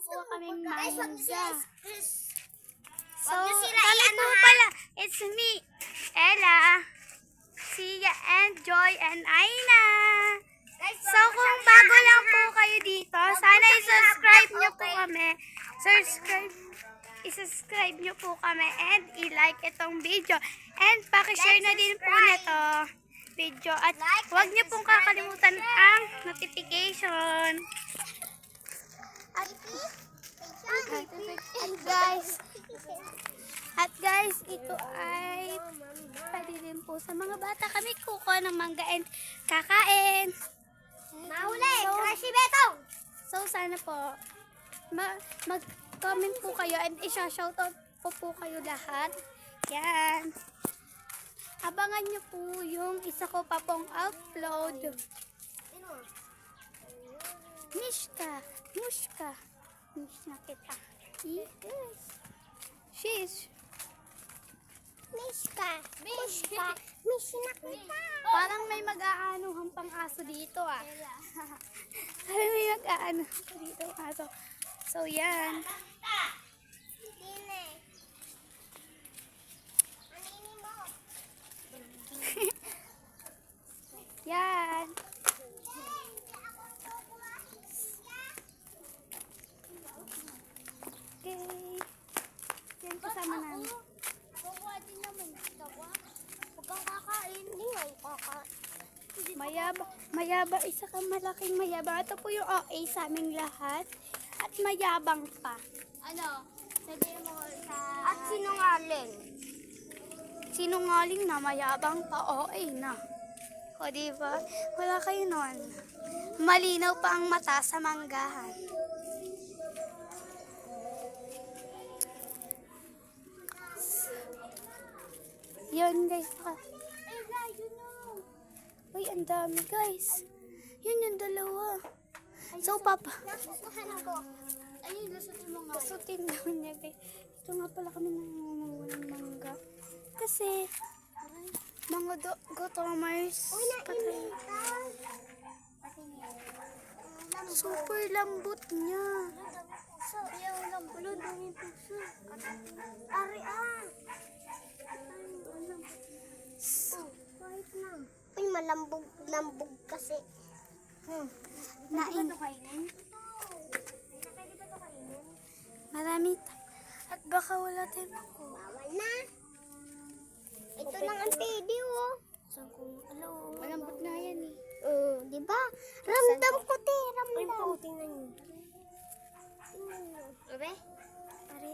kukuha kaming mangga. So, Wag niyo sila kami po pala. It's me, Ella, Sia, and Joy, and Aina. So, kung bago lang po kayo dito, sana i-subscribe nyo po kami. I-subscribe nyo po kami and i-like itong video. And pakishare na din po nito video. At huwag nyo pong kakalimutan ang notification. At guys, ito ay pwede din po sa mga bata. Kami kukuha ng mangga and kakain. Mahuli! Crunchy Betong! So sana po mag-comment po kayo and isa-shoutout po kayo lahat. Yan. Abangan nyo po yung isa ko pa pong upload. Mishka. Mish na kita. Yes. Sheesh. Mishka na kita. Parang may mag-aanuhan pang aso dito ah. Parang may mag-aanuhan pa dito aso. So yan. Yan. Okay. Yan kasama namin. Kukuha din naman. Huwag kang kakain. Hindi nga yung kakain. Mayaba, isa kang malaking mayabang. Ito po yung OA sa aming lahat. At mayabang pa. Ano? Sabihin mo sa... At sinungaling. Sinungaling na, mayabang pa, OA na. O diba? Wala kayo nun. Malinaw pa ang mata sa manggahan. Yun guys. Uy, ang dami guys. Yun yung dalawa. So, papa. Nasusuhan ako. Ayun, nasusuhan mo nga. Kasutin daw niya guys. Ito nga pala kami nangunguha ng mangga. Kasi, mga gotomers. Uy, nainitan. Super lambot niya. So, yung lambulo, dami puso. Arian. Oh, kahit na. Uy, malambog kasi. Nain. kainin? Marami. At baka wala tayong makuha. Bawal na. Ito lang ang pwede, oh. Saan kung, malambot nga yan eh. Di ba? Ramdam ko, te. Ramdam. Ay, tingnan niyo. Ube? Pare.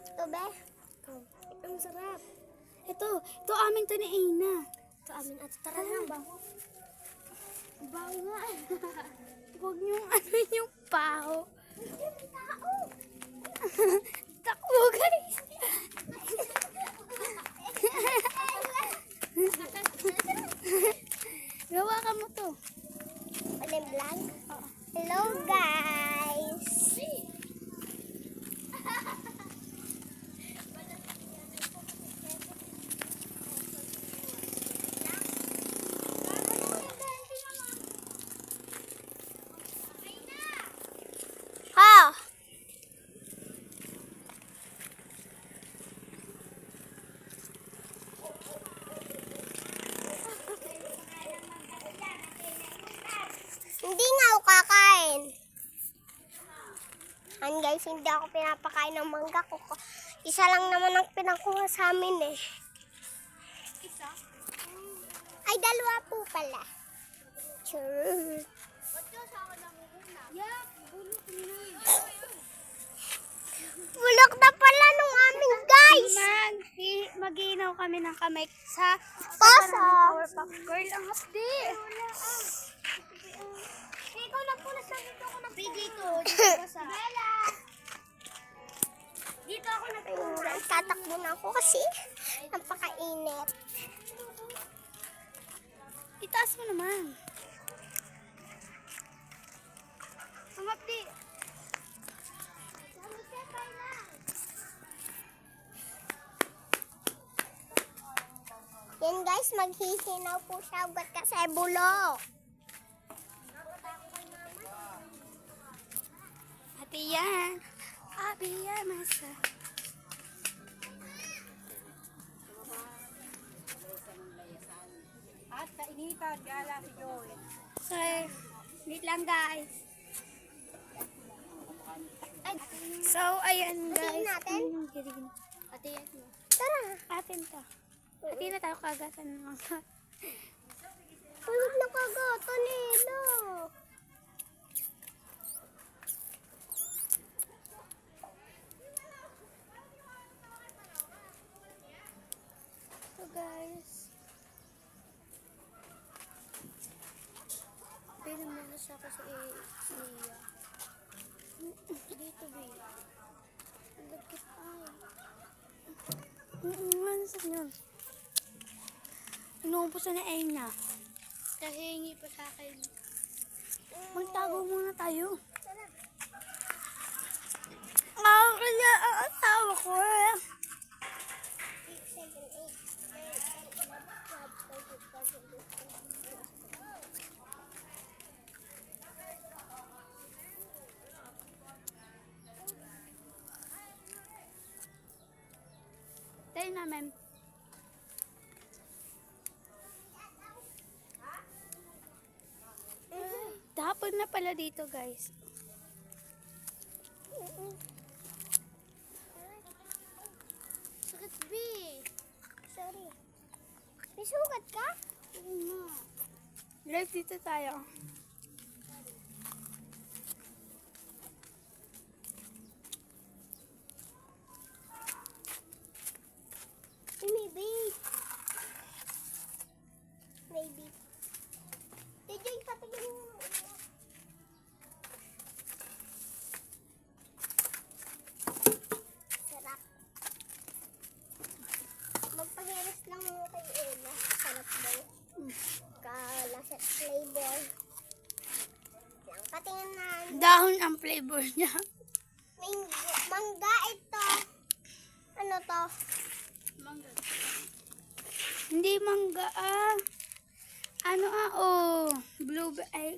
Ito, be? Ito, masarap. Ito amin to ni Aina. Ito, amin. At tara lang ba? Baho nga. Huwag niyong yung paho. Tao. Takbo guys. Gawa ka mo to. Ulim vlog? Hello, guys. Ha? Hindi nga ako kakain. Guys, hindi ako pinapakain ng mangga ko. Isa lang naman ang pinakuha sa amin eh. Isa? Ay, dalawa po pala. Sure. Bulok na pala nung amin, guys. Mag-iinaw kami ng kamay sa Poso. Girl, ang hapdi. Ikaw na po, nasa dito ako na Dito sa Dito ako natulog. Tatakbo na ako kasi napakainit. Itaas mo naman. Ang hapdi. Yan guys, maghihinaw po siya ugat kasi bulok. Abiyan. Abiyan, masa. At kainitan, gala si Joy. Sir, wait lang guys. So, ayan guys. Hatiin natin? Ano yung green? Hatiin mo. Tara. Atin to. Hatiin na tayo kagatan ng mga. Huwag na kagatan nila. So guys. Pwede muna siya kasi siya. Dito ba? Ang lagkit ay. Ano sa yun? Inuubos na Aina. Kasi hingi pa sa akin. Magtago muna tayo. Kaya ang asawa ko eh. 6, 7, 8, 9, 10, 11, 12, 13, 14. Tayo namin. Tapon na pala dito guys. Sakit, B. Sorry. May sugat ka? Live dito tayo. Maybe. Maybe. Tijoy, patigil mo. Sarap. Magpahiris lang mo kay Ella. Sarap daw. Kalaset flavor. Lang, patingin na. Dahon ang flavor niya. Mangga ito. Ano to? Mangga. Hindi mangga ah. Ano oh.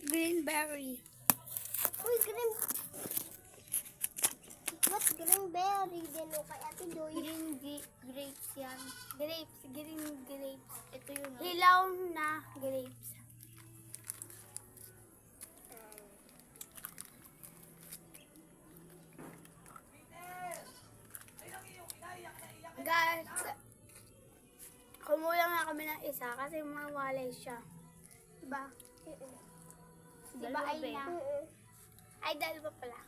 Green berry. Uy, green. What green berry din o kay Ate Joy? Grapes yan. Green grapes. Ito yun. Hilaw na grapes. Guys, kumulang na kami ng isa kasi mawalay siya. Diba? Diba ay na? Ay, dalawa pala.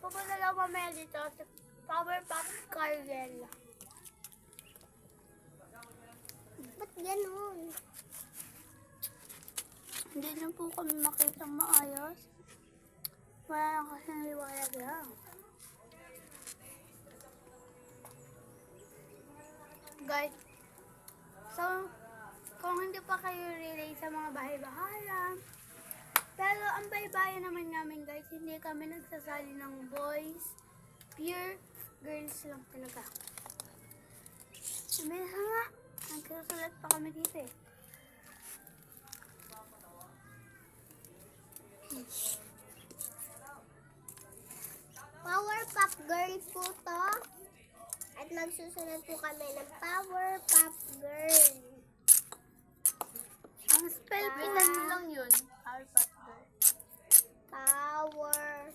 Pupunta lang mamaya dito sa Powerpuff Carvel. Ba't ganun? Hindi na po kami makita maayos. Wala lang kasi liwanag lang. Guys, so, kung hindi pa kayo relay sa mga bahay-bahayan, pero ang bahay-bahayan naman namin guys, hindi kami nagsasali ng boys, pure girls lang talaga. Minsan nga, nagkasulat pa kami dito eh. Powerpuff Girl po to. At magsusunod po kami ng Powerpuff Girl. Ang spell po lang yun. Powerpuff Girl. Power.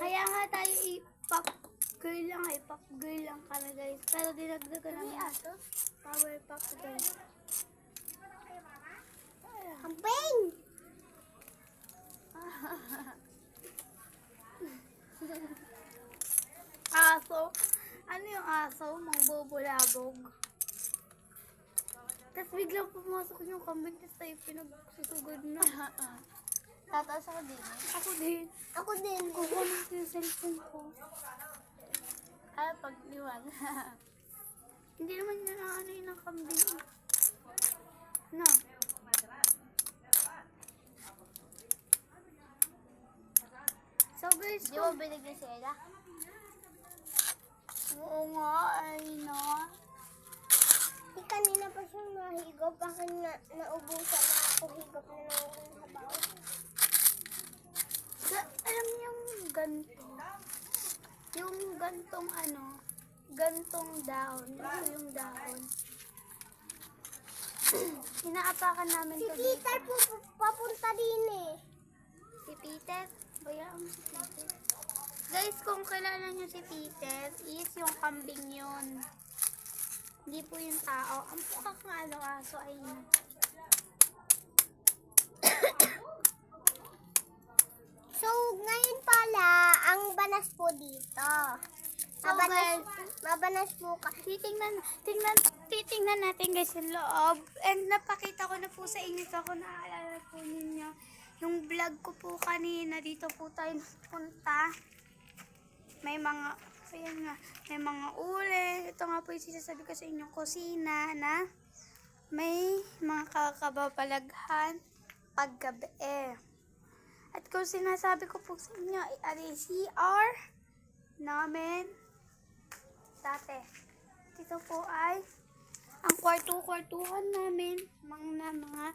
Kaya nga tayo i-pop girl lang eh. Pop girl lang kami guys. Pero dinagdagan namin ito. Powerpuff Girl. Campaign! Aso. Ano yung aso? Mangbubulabog. Tapos biglang pumasok yung kambing. Tapos tayo pinagsusugod na. Tataas ako din. Ako din. Ako din. Kukuha na yung cellphone ko. Pag-iwan. Hindi naman niya na ano yun ang kambing. No. So guys, Di mo binigyan si Ella? oo nga, ay no. Kanina pa siyang nahigop. Bakit na naubusan na ako higop na ng habaw? ganito. Yung gantong ano, gantong dahon. Ito yung dahon. Inaapakan namin Si to dito. Peter po papunta din eh. Si Peter? Bayaan mo si Peter. Guys, kung kilala nyo si Peter, is yung kambing yun. Hindi po yung tao. Ang pukak ng ano, aso ay na. So, ngayon pala, ang banas po dito. Mabanas po ka. Titingnan natin guys yung loob. And napakita ko na po sa inyo ito kung naaalala po ninyo. Yung vlog ko po kanina, dito po tayo napunta. May mga, ayan nga, may mga uli. Ito nga po yung sinasabi ko sa inyong kusina na may mga kakababalaghan paggabi. At kung sinasabi ko po sa inyo, ay CR namin dati. Dito po ay ang kwartuhan namin, mga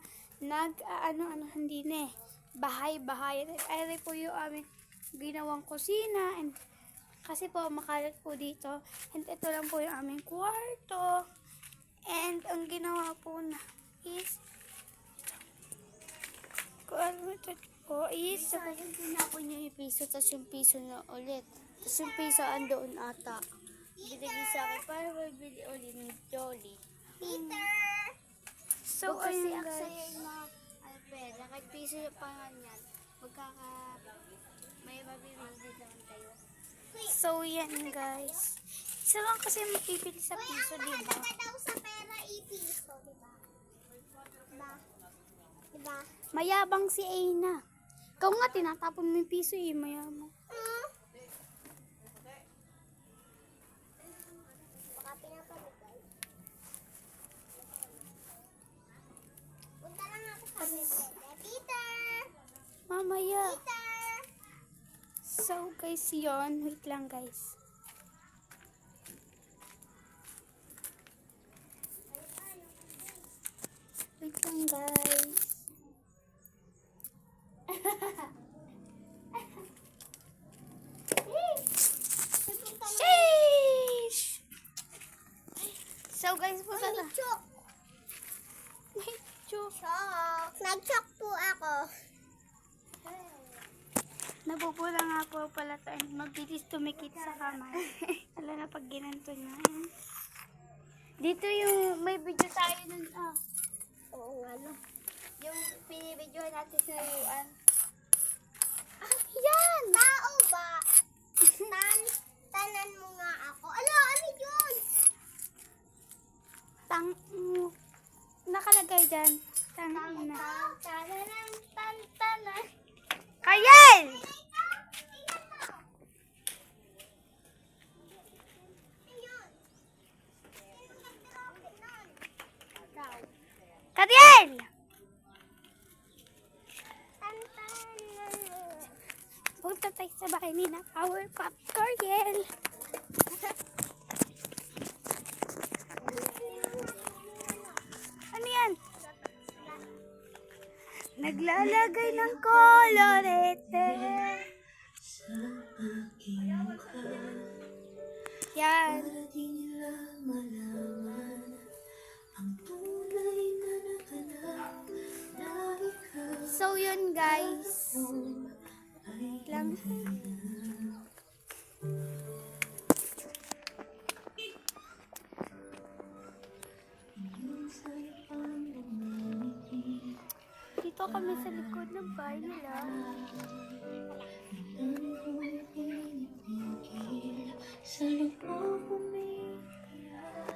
hindi na eh. Bahay-bahay. Ay po yung aming ginawang kusina. And kasi po makalat po dito. And ito lang po yung aming kwarto. And ang ginawa po na is kung ano ito po is Sayang tinapon niya yung piso, tapos yung piso na ulit. Tapos yung piso andoon ata. Binigay sa akin para mabili ulit ni Jolly. Peter! so Kasi ayun aksaya guys. yung mga pera. Kahit piso yung pangan yan, may mabibili naman kayo. So yan guys. Isa lang kasi mapipili sa piso, di ba? daw sa pera ipiso, diba? Diba? Mayabang si Aina. Ikaw nga tinatapon mo yung piso eh, mayabang. Baka pinapalugay. Punta lang ako sa amin. Peter! Mamaya. Peter! So guys, yun. Wait lang guys. Wait lang guys. Sheesh! So guys, po May chok! May joke. Chok! Nag-chok po ako. Nabubula nga po pala tayo. Magbilis tumikit sa kamay. Alam na pag ginanto niya. Dito yung may video tayo nun. Oo nga no. Yung pinibidyohan natin sa Yuan. Yan! Tao ba? Tanan mo nga ako. Ala, ano yun? Nakalagay dyan. Tangina. Tananang tantanan. Kayel! Kadiel! Punta tayo sa bahay ni na Powerpuff Kariel. Ano yan? Naglalagay ng kolorete. Yan. So yun guys. Lang. Dito kami sa likod ng bahay nila.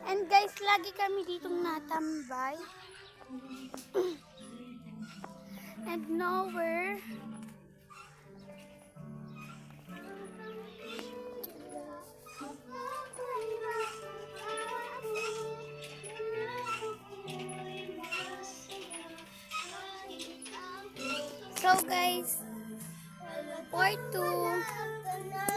And guys, lagi kami ditong natambay. And nowhere. So guys, part 2.